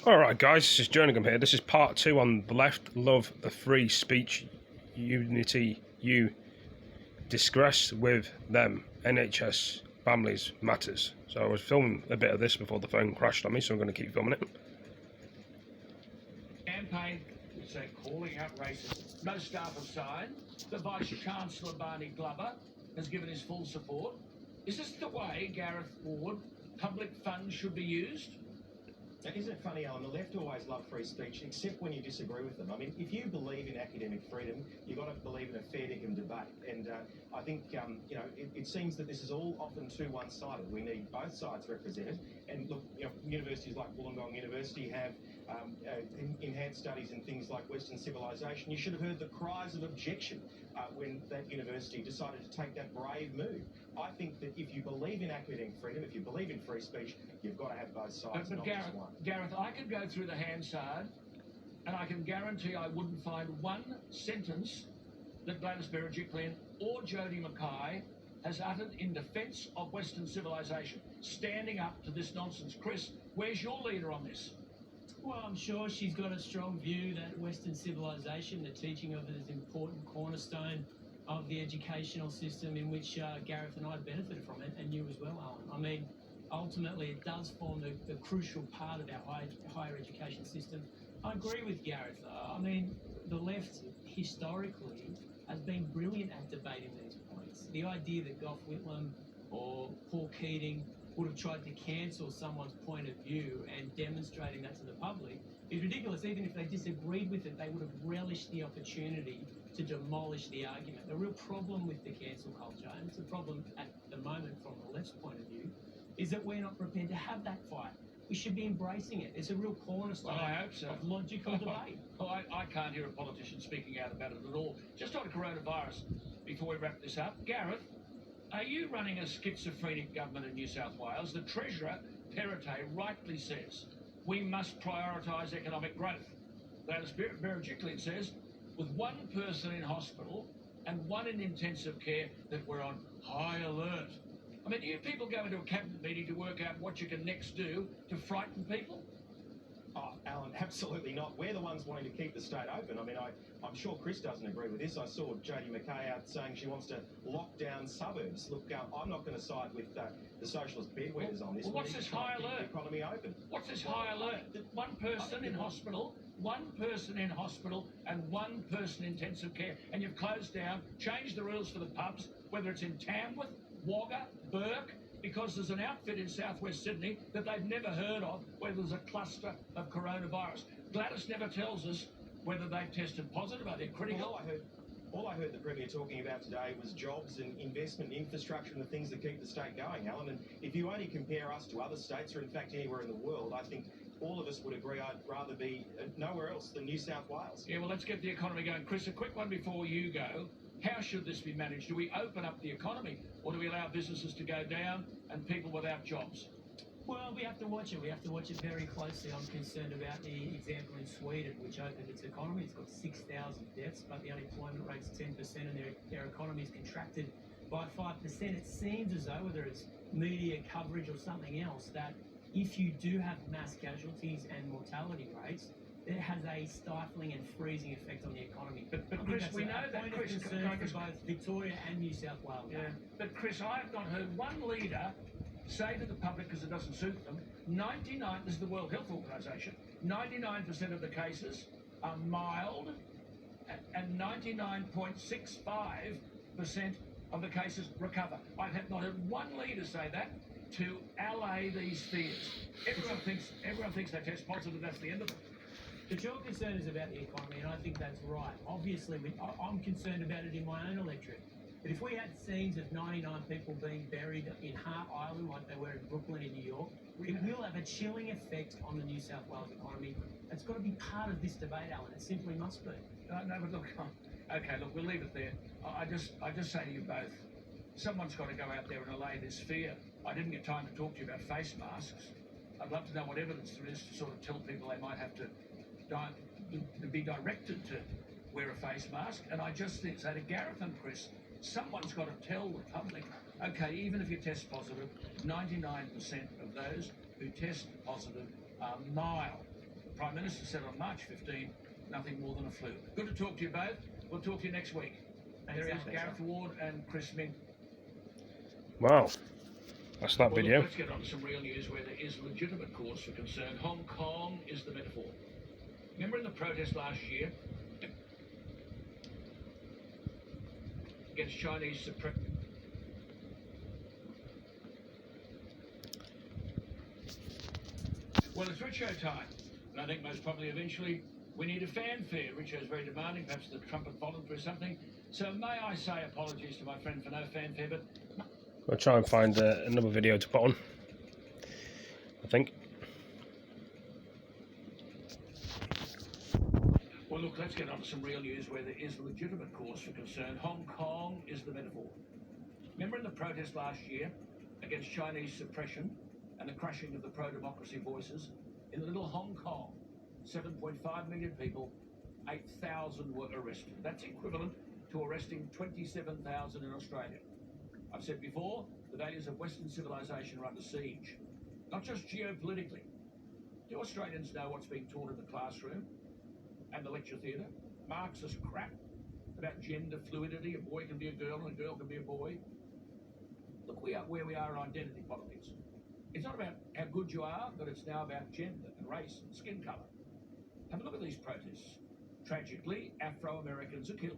Alright guys, this is jerningham here. This is part 2 on the left. Love the free speech unity you discuss with them. NHS families matters. So I was filming a bit of this before the phone crashed on me, so I'm going to keep filming it. Campaign, which they're calling out racism. No staff have signed. The Vice-Chancellor, Barney Glover, has given his full support. Is this the way, Gareth Ward, public funds should be used? Now, isn't it funny, Alan? The left always love free speech, except when you disagree with them. I mean, if you believe in academic freedom, you've got to believe in a fair dinkum debate. And I think, it seems that this is all often too one-sided. We need both sides represented. And look, universities like Wollongong University have enhanced studies in things like Western civilization. You should have heard the cries of objection when that university decided to take that brave move. I think that if you believe in academic freedom, if you believe in free speech, you've got to have both sides, But not just one. Gareth, I could go through the Hansard, and I can guarantee I wouldn't find one sentence that Gladys Berejiklian or Jodie Mackay has uttered in defence of Western civilization, standing up to this nonsense. Chris, where's your leader on this? Well, I'm sure she's got a strong view that Western civilization, the teaching of it, is an important cornerstone of the educational system in which Gareth and I benefited from it, and you as well, Owen. I mean, ultimately, it does form the crucial part of our higher education system. I agree with Gareth. I mean, the left historically has been brilliant at debating these points. The idea that Gough Whitlam or Paul Keating would have tried to cancel someone's point of view and demonstrating that to the public is ridiculous. Even if they disagreed with it, they would have relished the opportunity to demolish the argument. The real problem with the cancel culture, and it's a problem at the moment from the left's point of view, is that we're not prepared to have that fight. We should be embracing it. It's a real cornerstone Well, I hope so. of logical debate. Well, I can't hear a politician speaking out about it at all. Just on coronavirus, before we wrap this up, Gareth, are you running a schizophrenic government in New South Wales? The Treasurer, Perrottet, rightly says we must prioritise economic growth. Gladys Berejiklian says with one person in hospital and one in intensive care that we're on high alert. I mean, do you people go into a cabinet meeting to work out what you can next do to frighten people? Oh, Alan, absolutely not. We're the ones wanting to keep the state open. I mean, I'm sure Chris doesn't agree with this. I saw Jodie Mackay out saying she wants to lock down suburbs. Look, I'm not going to side with the socialist bedwetters on this. Well, what's this high alert? Keep the economy open. What's this high alert? One person in hospital, and one person in intensive care, and you've closed down, changed the rules for the pubs, whether it's in Tamworth, Wagga, Burke, because there's an outfit in southwest Sydney that they've never heard of where there's a cluster of coronavirus. Gladys never tells us whether they've tested positive. Are they critical? Well, all I heard the Premier talking about today was jobs and investment in infrastructure and the things that keep the state going, Alan. And if you only compare us to other states, or in fact anywhere in the world, I think all of us would agree I'd rather be nowhere else than New South Wales. Yeah, well, let's get the economy going. Chris, a quick one before you go. How should this be managed? Do we open up the economy, or do we allow businesses to go down and people without jobs? Well, we have to watch it. We have to watch it very closely. I'm concerned about the example in Sweden, which opened its economy. It's got 6,000 deaths, but the unemployment rate's 10%, and their economy's contracted by 5%. It seems as though, whether it's media coverage or something else, that if you do have mass casualties and mortality rates, it has a stifling and freezing effect on the economy. But Chris, we know that, Chris, concern for both Victoria and New South Wales. Yeah, but Chris, I have not heard one leader say to the public, because it doesn't suit them, this is the World Health Organization, 99% of the cases are mild, and 99.65% of the cases recover. I have not heard one leader say that to allay these fears. Everyone thinks they test positive, that's the end of it. But your concern is about the economy, and I think that's right. Obviously, I'm concerned about it in my own electorate. But if we had scenes of 99 people being buried in Hart Island like they were in Brooklyn in New York, it will have a chilling effect on the New South Wales economy. It's got to be part of this debate, Alan. It simply must be. No, but look, okay, look, we'll leave it there. I just say to you both, someone's got to go out there and allay this fear. I didn't get time to talk to you about face masks. I'd love to know what evidence there is to sort of tell people they might have to be directed to wear a face mask. And I just say to Gareth and Chris, someone's got to tell the public, okay, even if you test positive, 99% of those who test positive are mild. Prime Minister said on March 15, nothing more than a fluke. Good to talk to you both. We'll talk to you next week. And there is Gareth Ward and Chris Mink. Wow. That's that Well, video. look, let's get on to some real news where there is legitimate cause for concern. Hong Kong is the metaphor. Remember in the protest last year against Chinese supremacy? Well, it's Richo time, and I think most probably eventually we need a fanfare. Richo's very demanding, perhaps the trumpet fallen through something. So may I say apologies to my friend for no fanfare, but I'll try and find another video to put on, I think. well, look, let's get on to some real news where there is legitimate cause for concern. Hong Kong is the metaphor. Remember in the protest last year against Chinese suppression and the crushing of the pro-democracy voices in little Hong Kong, 7.5 million people, 8,000 were arrested. That's equivalent to arresting 27,000 in Australia. I've said before, the values of Western civilization are under siege, not just geopolitically. Do Australians know what's being taught in the classroom and the lecture theatre? Marxist crap about gender fluidity, a boy can be a girl and a girl can be a boy. Look, we are where we are in identity politics. It's not about how good you are, but it's now about gender and race and skin colour. Have a look at these protests. Tragically, Afro-Americans are killed,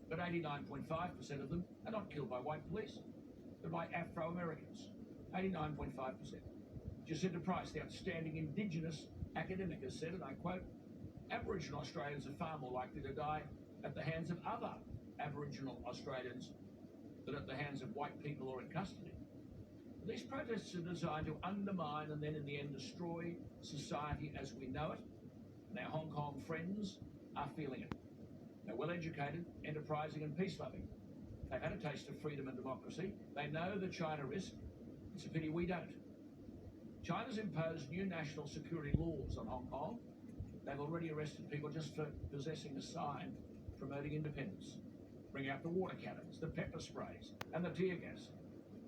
but 89.5% of them are not killed by white police, but by Afro-Americans. 89.5%. Jacinta Price, the outstanding Indigenous academic, has said, and I quote, Aboriginal Australians are far more likely to die at the hands of other Aboriginal Australians than at the hands of white people or in custody. These protests are designed to undermine and then in the end destroy society as we know it. And our Hong Kong friends are feeling it. They're well-educated, enterprising and peace-loving. They've had a taste of freedom and democracy. They know the China risk. It's a pity we don't. China's imposed new national security laws on Hong Kong. They've already arrested people just for possessing a sign promoting independence. Bring out the water cannons, the pepper sprays and the tear gas.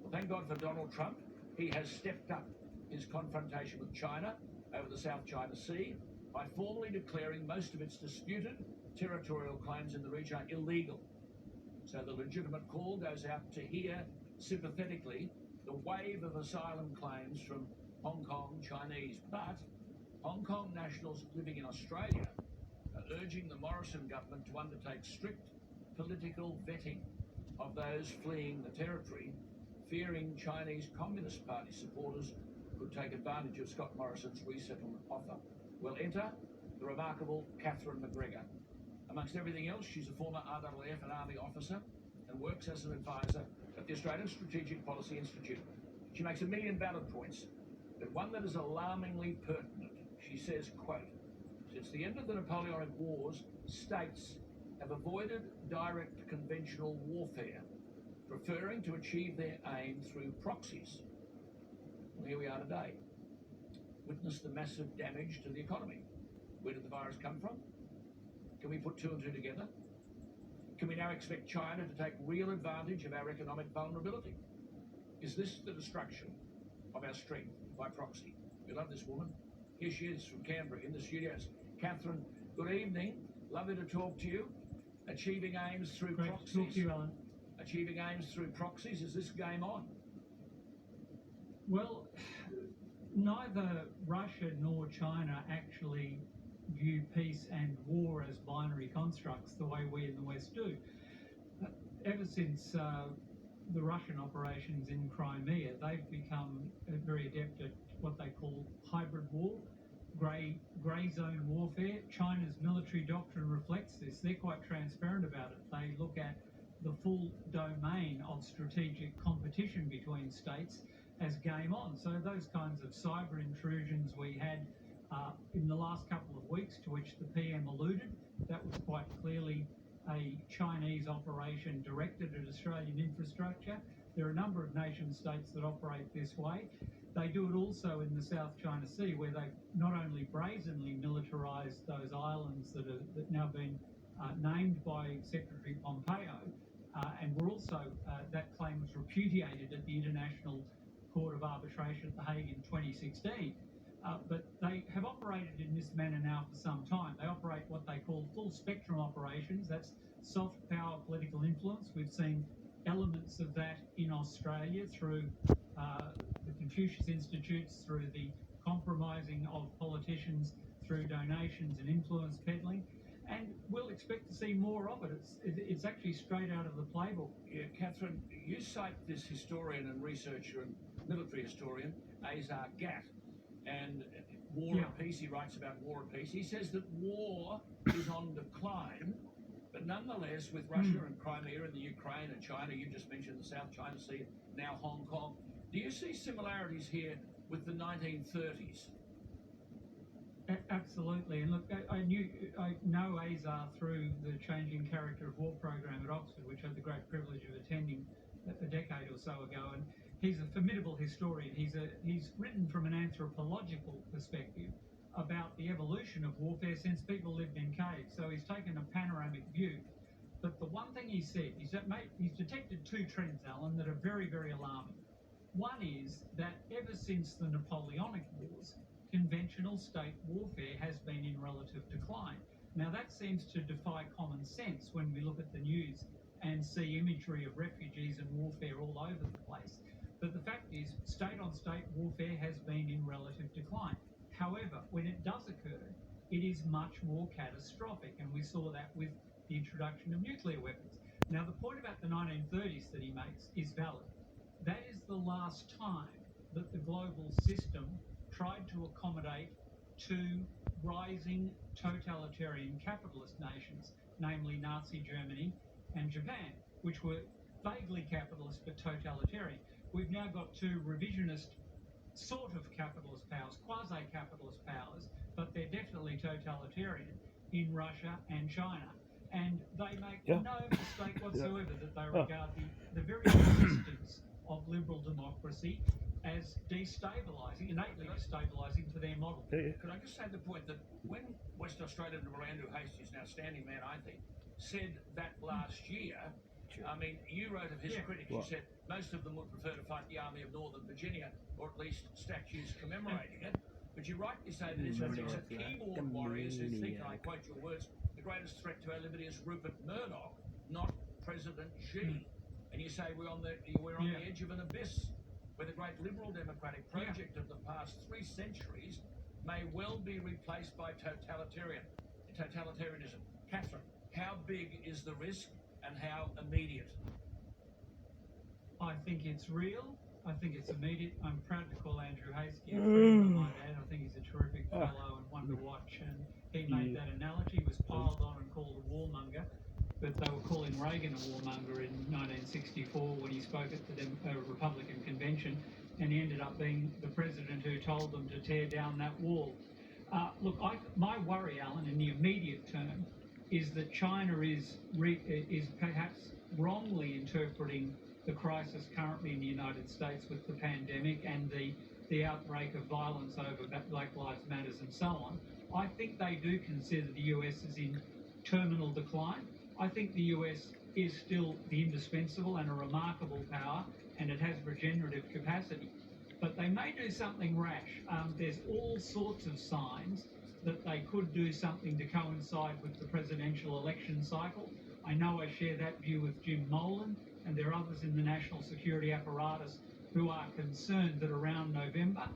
Well, thank God for Donald Trump. He has stepped up his confrontation with China over the South China Sea by formally declaring most of its disputed territorial claims in the region are illegal. So the legitimate call goes out to hear sympathetically the wave of asylum claims from Hong Kong Chinese. But Hong Kong nationals living in Australia are urging the Morrison government to undertake strict political vetting of those fleeing the territory, fearing Chinese Communist Party supporters could take advantage of Scott Morrison's resettlement offer. Well, enter the remarkable Catherine McGregor. Amongst everything else, she's a former RAAF and Army officer and works as an advisor at the Australian Strategic Policy Institute. She makes a million valid points, but one that is alarmingly pertinent. She says, quote, since the end of the Napoleonic Wars, states have avoided direct conventional warfare, preferring to achieve their aim through proxies. Well, here we are today. Witness the massive damage to the economy. Where did the virus come from? Can we put two and two together? Can we now expect China to take real advantage of our economic vulnerability? Is this the destruction of our strength by proxy? We love this woman. Here she is from Canberra in the studios. Catherine, good evening. Lovely to talk to you. Achieving aims through Great proxies. to talk to you, Alan. Achieving aims through proxies. Is this game on? Well, neither Russia nor China actually view peace and war as binary constructs the way we in the West do. Ever since the Russian operations in Crimea, they've become very adept at what they call hybrid war, grey zone warfare. China's military doctrine reflects this. They're quite transparent about it. They look at the full domain of strategic competition between states as game on. So those kinds of cyber intrusions we had in the last couple of weeks, to which the PM alluded, that was quite clearly a Chinese operation directed at Australian infrastructure. There are a number of nation states that operate this way. They do it also in the South China Sea, where they've not only brazenly militarised those islands that have now been named by Secretary Pompeo, and were also, that claim was repudiated at the International Court of Arbitration at The Hague in 2016. But they have operated in in this manner now for some time. They operate what they call full spectrum operations. That's soft power political influence. We've seen elements of that in Australia through the Confucius Institutes, through the compromising of politicians, through donations and influence peddling. And we'll expect to see more of it. It's actually straight out of the playbook. Yeah, Catherine, you cite this historian and researcher and military historian, Azar Gatt, and War and Peace, he writes about War and Peace. He says that war is on decline, but nonetheless, with Russia and Crimea and the Ukraine and China, you just mentioned the South China Sea, now Hong Kong, do you see similarities here with the 1930s? Absolutely, and look, I know Azar through the Changing Character of War program at Oxford, which I had the great privilege of attending a decade or so ago, and he's a formidable historian. He's written from an anthropological perspective about the evolution of warfare since people lived in caves. So he's taken a panoramic view. But the one thing he said is that he's detected two trends, Alan, that are very, very alarming. One is that ever since the Napoleonic Wars, conventional state warfare has been in relative decline. Now that seems to defy common sense when we look at the news and see imagery of refugees and warfare all over the place. But the fact is, state-on-state warfare has been in relative decline. However, when it does occur, it is much more catastrophic, and we saw that with the introduction of nuclear weapons. Now, the point about the 1930s that he makes is valid. That is the last time that the global system tried to accommodate two rising totalitarian capitalist nations, namely Nazi Germany and Japan, which were vaguely capitalist but totalitarian. We've now got two revisionist sort of capitalist powers, quasi-capitalist powers, but they're definitely totalitarian in Russia and China. And they make no mistake whatsoever that they regard the very existence of liberal democracy as destabilising, innately destabilising to their model. Could I just say the point that when West Australian Admiral Andrew Hastings, now standing man, I think, said that last year, I mean, you wrote of his critics, you said most of them would prefer to fight the Army of Northern Virginia, or at least statues commemorating it. But you rightly say that it's keyboard warriors who think, and I quote your words, the greatest threat to our liberty is Rupert Murdoch, not President Xi. And you say we're on the edge of an abyss where the great liberal democratic project of the past 3 centuries may well be replaced by totalitarianism. Catherine, how big is the risk and how immediate? I think it's real. I think it's immediate. I'm proud to call Andrew Hastings a friend of mine. I think he's a terrific fellow and one to watch. And he made that analogy. He was piled on and called a warmonger. But they were calling Reagan a warmonger in 1964 when he spoke at the Republican convention, and he ended up being the president who told them to tear down that wall. Look, my worry, Alan, in the immediate term, is that China is perhaps wrongly interpreting the crisis currently in the United States with the pandemic and the outbreak of violence over Black Lives Matters and so on. I think they do consider the US is in terminal decline. I think the US is still the indispensable and a remarkable power, and it has regenerative capacity. But they may do something rash. There's all sorts of signs that they could do something to coincide with the presidential election cycle. I know I share that view with Jim Molan, and there are others in the national security apparatus who are concerned that around November,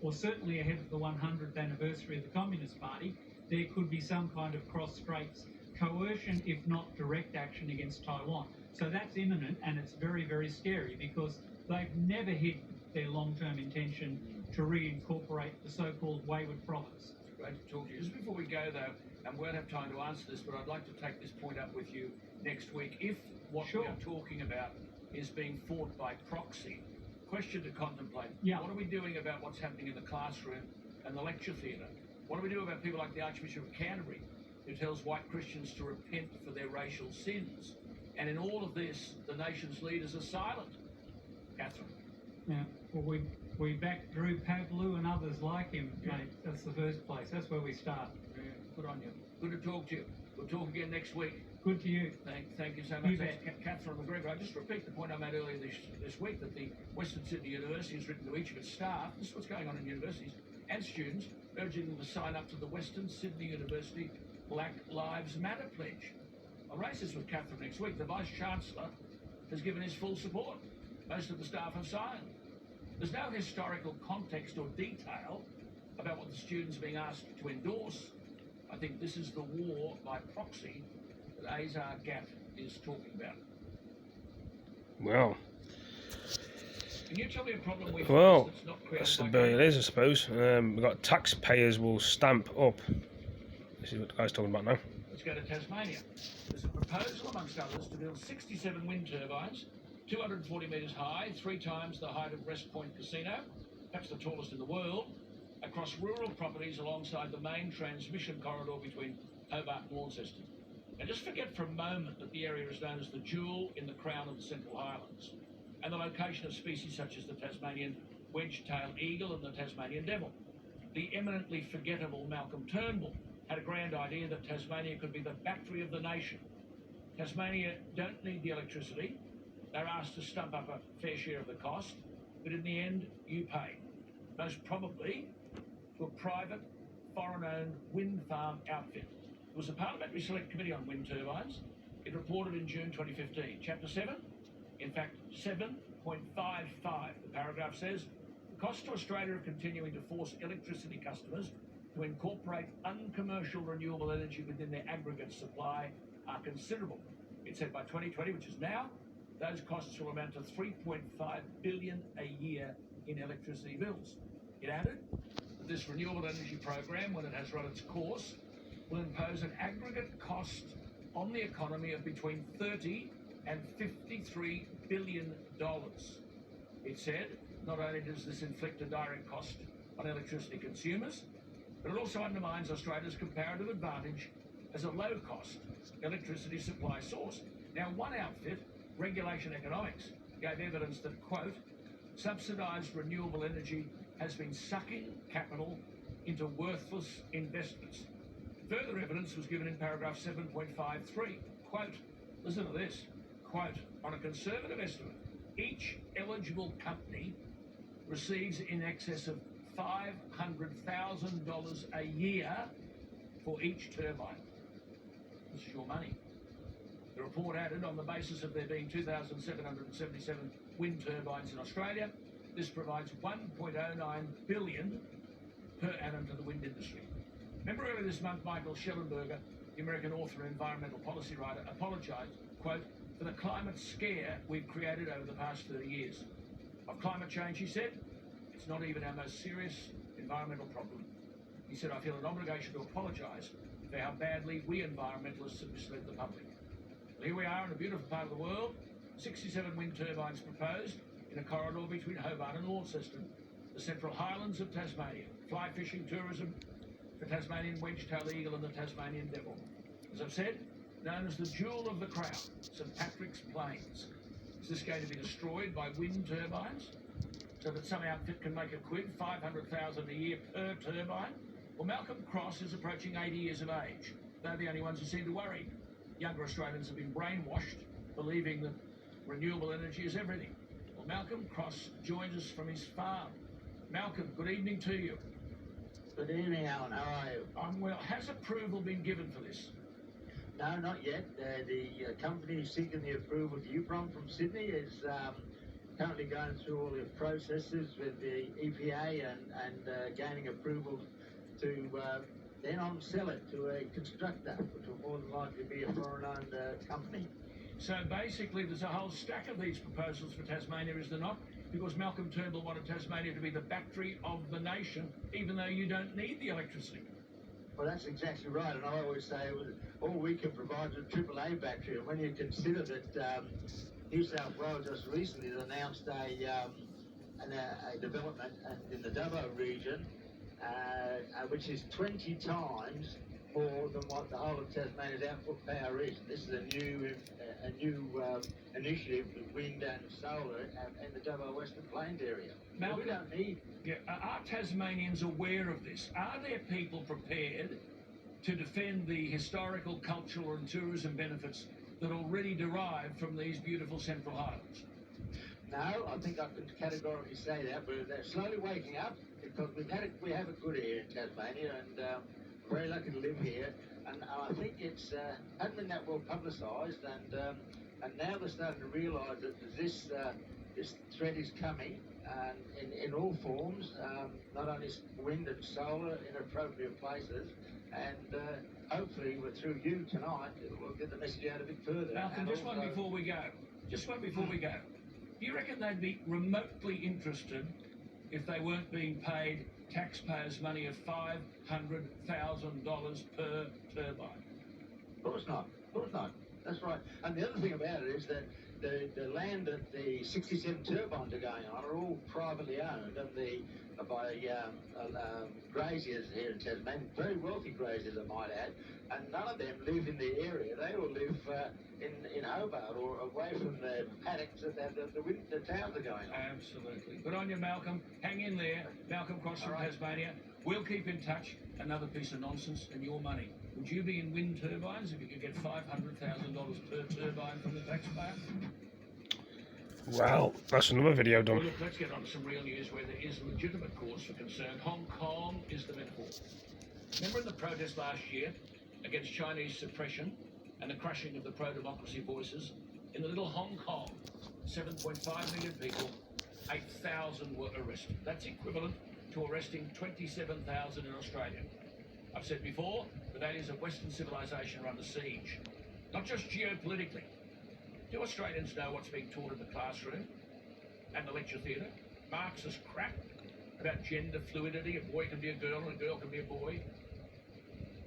or certainly ahead of the 100th anniversary of the Communist Party, there could be some kind of cross-straits coercion, if not direct action against Taiwan. So that's imminent, and it's very, very scary because they've never hidden their long-term intention to reincorporate the so-called wayward province. Great to talk to you. Just before we go, though, and we won't have time to answer this, but I'd like to take this point up with you next week. If what we are talking about is being fought by proxy, question to contemplate. What are we doing about what's happening in the classroom and the lecture theatre? What do we do about people like the Archbishop of Canterbury, who tells white Christians to repent for their racial sins? And in all of this, the nation's leaders are silent. Catherine. Yeah, well, we back Drew Pavlou and others like him, mate. That's the first place. That's where we start. Yeah, good on you. Good to talk to you. We'll talk again next week. Good to you. Thank you so much. Catherine McGregor. I just repeat the point I made earlier this week, that the Western Sydney University has written to each of its staff, this is what's going on in universities, and students, urging them to sign up to the Western Sydney University Black Lives Matter pledge. I'll raise this with Catherine next week. The Vice-Chancellor has given his full support. Most of the staff have signed. There's no historical context or detail about what the students are being asked to endorse. I think this is the war by proxy that Azar Gaff is talking about. Well, Can you tell me a problem we well, face that's not created that's the by way it government? is, I suppose. We've got taxpayers will stamp up. This is what the guy's talking about now. Let's go to Tasmania. There's a proposal, amongst others, to build 67 wind turbines, 240 metres high, 3 times the height of West Point Casino, perhaps the tallest in the world, across rural properties alongside the main transmission corridor between Hobart and Launceston. Now just forget for a moment that the area is known as the jewel in the crown of the Central Highlands, and the location of species such as the Tasmanian wedge-tailed eagle and the Tasmanian devil. The eminently forgettable Malcolm Turnbull had a grand idea that Tasmania could be the battery of the nation. Tasmania don't need the electricity. They're asked to stump up a fair share of the cost, but in the end, you pay. Most probably to a private, foreign-owned wind farm outfit. There was a Parliamentary Select Committee on Wind Turbines. It reported in June 2015. Chapter 7, in fact 7.55, the paragraph says, the cost to Australia of continuing to force electricity customers to incorporate uncommercial renewable energy within their aggregate supply are considerable. It said by 2020, which is now, those costs will amount to $3.5 billion a year in electricity bills. It added that this renewable energy program, when it has run its course, will impose an aggregate cost on the economy of between $30 and $53 billion. It said not only does this inflict a direct cost on electricity consumers, but it also undermines Australia's comparative advantage as a low-cost electricity supply source. Now, one outfit, Regulation Economics, gave evidence that, quote, subsidised renewable energy has been sucking capital into worthless investments. Further evidence was given in paragraph 7.53, quote, listen to this, quote, on a conservative estimate, each eligible company receives in excess of $500,000 a year for each turbine. This is your money. The report added, on the basis of there being 2,777 wind turbines in Australia, this provides $1.09 billion per annum to the wind industry. Remember earlier this month, Michael Schellenberger, the American author and environmental policy writer, apologised, quote, for the climate scare we've created over the past 30 years. Of climate change, he said, it's not even our most serious environmental problem. He said, I feel an obligation to apologise for how badly we environmentalists have misled the public. Well, here we are in a beautiful part of the world, 67 wind turbines proposed in a corridor between Hobart and Launceston, the Central Highlands of Tasmania, fly fishing tourism, the Tasmanian wedge-tailed eagle and the Tasmanian devil. As I've said, known as the jewel of the crown, St Patrick's Plains. Is this going to be destroyed by wind turbines so that some outfit can make a quid, $500,000 a year per turbine? Well, Malcolm Cross is approaching 80 years of age. They're the only ones who seem to worry. Younger Australians have been brainwashed, believing that renewable energy is everything. Well, Malcolm Cross joins us from his farm. Malcolm, good evening to you. Good evening, Alan. How are you? I'm well. Has approval been given for this? No, not yet. The company seeking the approval to UPROM from Sydney is currently going through all the processes with the EPA and gaining approval to then on-sell it to a constructor, which will more than likely be a foreign-owned company. So basically there's a whole stack of these proposals for Tasmania, is there not? Because Malcolm Turnbull wanted Tasmania to be the battery of the nation, even though you don't need the electricity. Well, that's exactly right, and I always say all we can provide is a AAA battery, and when you consider that New South Wales just recently has announced a development in the Dubbo region, which is 20 times more than what the whole of Tasmania's output power is. This is a new initiative with wind and solar in the Dubbo Western Plains area. Malcolm, We don't need. Yeah, are Tasmanians aware of this? Are there people prepared to defend the historical, cultural and tourism benefits that already derive from these beautiful Central Highlands? No, I think I could categorically say that, but they're slowly waking up. because we have it good here in Tasmania, and very lucky to live here. And I think it's hasn't been that well publicised, and now they're starting to realise that this threat is coming, and in all forms, not only wind and solar in appropriate places, and hopefully through you tonight we'll get the message out a bit further. Malcolm, just one before we go. Do you reckon they'd be remotely interested if they weren't being paid taxpayers' money of $500,000 per turbine? Of course not. That's right. And the other thing about it is that the land that the 67 turbines are going on are all privately owned, and by graziers here in Tasmania, very wealthy graziers, I might add, and none of them live in the area. They all live in Hobart or away from the paddocks that the towns are going on. Absolutely. Good on you, Malcolm. Hang in there. Malcolm Cross from Tasmania. We'll keep in touch. Another piece of nonsense and your money. Would you be in wind turbines if you could get $500,000 per turbine from the taxpayer? Well, that's another video done. Well, look, let's get on to some real news where there is legitimate cause for concern. Hong Kong is the metaphor. Remember in the protest last year against Chinese suppression and the crushing of the pro-democracy voices? In the little Hong Kong, 7.5 million people, 8,000 were arrested. That's equivalent to arresting 27,000 in Australia. I've said before, the values of Western civilization are under siege, not just geopolitically. Do Australians know what's being taught in the classroom and the lecture theatre? Marxist crap about gender fluidity, a boy can be a girl and a girl can be a boy.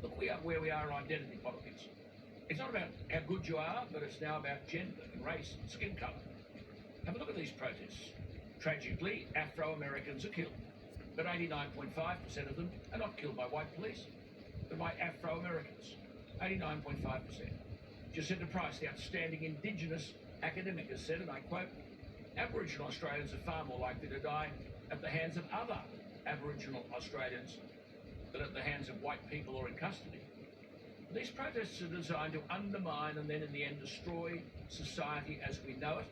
Look, we are where we are in identity politics. It's not about how good you are, but it's now about gender and race and skin colour. Have a look at these protests. Tragically, Afro-Americans are killed, but 89.5% of them are not killed by white police, but by Afro-Americans. 89.5%. Jacinta Price, the outstanding Indigenous academic, has said, and I quote, Aboriginal Australians are far more likely to die at the hands of other Aboriginal Australians than at the hands of white people or in custody. These protests are designed to undermine and then in the end destroy society as we know it,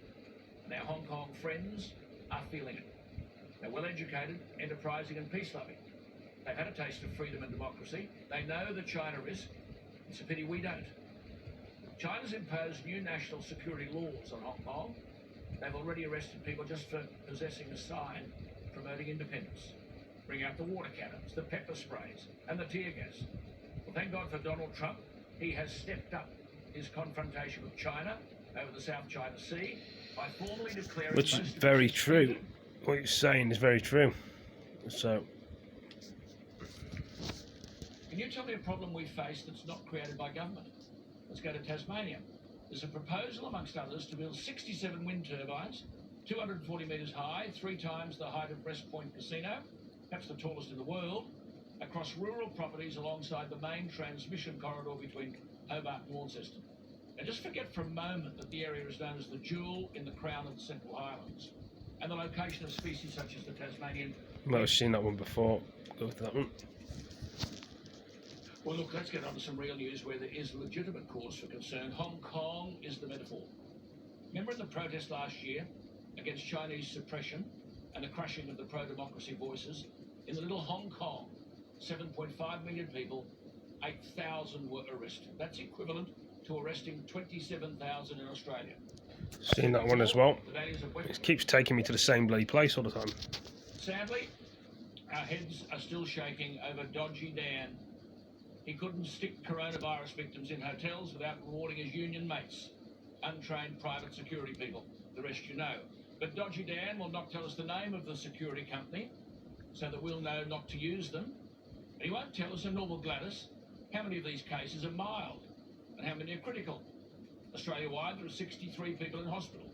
and our Hong Kong friends are feeling it. They're well educated, enterprising and peace-loving. They've had a taste of freedom and democracy. They know the China risk. It's a pity we don't. China's imposed new national security laws on Hong Kong. They've already arrested people just for possessing a sign promoting independence. Bring out the water cannons, the pepper sprays, and the tear gas. Well, thank God for Donald Trump. He has stepped up his confrontation with China over the South China Sea by formally declaring... Which is very true. What you're saying is very true. So... Can you tell me a problem we face that's not created by government? Let's go to Tasmania. There's a proposal, amongst others, to build 67 wind turbines, 240 metres high, 3 times the height of Breast Point Casino, perhaps the tallest in the world, across rural properties alongside the main transmission corridor between Hobart and Launceston. And just forget for a moment that the area is known as the jewel in the crown of the Central Highlands, and the location of species such as the Tasmanian... You might have seen that one before. Go with that one. Well, look, let's get on to some real news where there is legitimate cause for concern. Hong Kong is the metaphor. Remember in the protest last year against Chinese suppression and the crushing of the pro-democracy voices? In the little Hong Kong, 7.5 million people, 8,000 were arrested. That's equivalent to arresting 27,000 in Australia. Seen that one as well. It keeps taking me to the same bloody place all the time. Sadly, our heads are still shaking over Dodgy Dan. He couldn't stick coronavirus victims in hotels without rewarding his union mates, untrained private security people. The rest you know. But Dodgy Dan will not tell us the name of the security company so that we'll know not to use them. And he won't tell us, and nor will Gladys, how many of these cases are mild and how many are critical. Australia-wide, there are 63 people in hospital,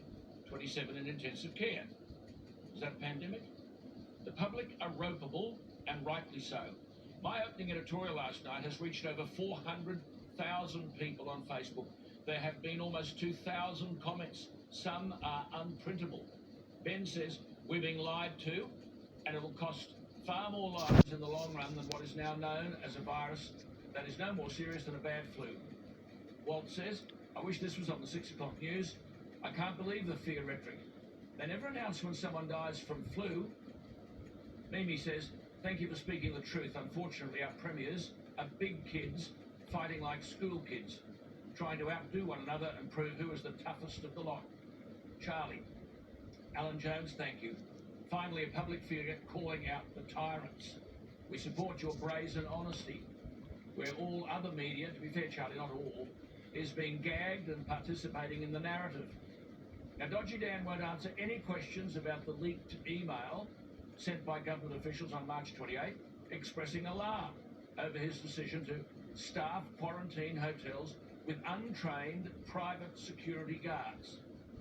27 in intensive care. Is that a pandemic? The public are ropeable, and rightly so. My opening editorial last night has reached over 400,000 people on Facebook. There have been almost 2,000 comments. Some are unprintable. Ben says, we're being lied to, and it will cost far more lives in the long run than what is now known as a virus that is no more serious than a bad flu. Walt says, I wish this was on the 6 o'clock news. I can't believe the fear rhetoric. They never announce when someone dies from flu. Mimi says, thank you for speaking the truth. Unfortunately, our premiers are big kids fighting like school kids, trying to outdo one another and prove who is the toughest of the lot. Charlie. Alan Jones, thank you. Finally, a public figure calling out the tyrants. We support your brazen honesty, where all other media, to be fair, Charlie, not all, is being gagged and participating in the narrative. Now, Dodgy Dan won't answer any questions about the leaked email sent by government officials on March 28, expressing alarm over his decision to staff quarantine hotels with untrained private security guards.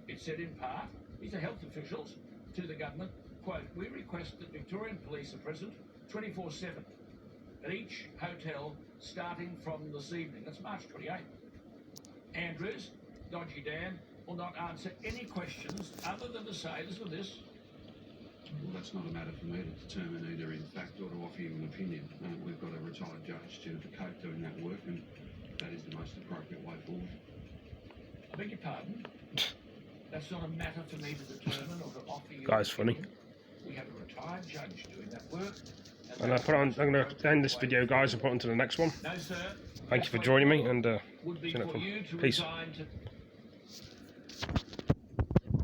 It said in part, these are health officials, to the government, quote, we request that Victorian police are present 24/7 at each hotel starting from this evening. That's March 28. Andrews, Dodgy Dan, will not answer any questions other than to say, listen to this. Well, that's not a matter for me to determine either in fact or to offer you an opinion. We've got a retired judge to cope doing that work, and that is the most appropriate way forward. I beg your pardon? That's not a matter for me to determine or to offer you. Guy's funny. We have a retired judge doing that work. And I'm going to end this video, guys, and put on to the next one. No, sir. Thank you for joining me, and Would be see you next for one. you to Peace. resign to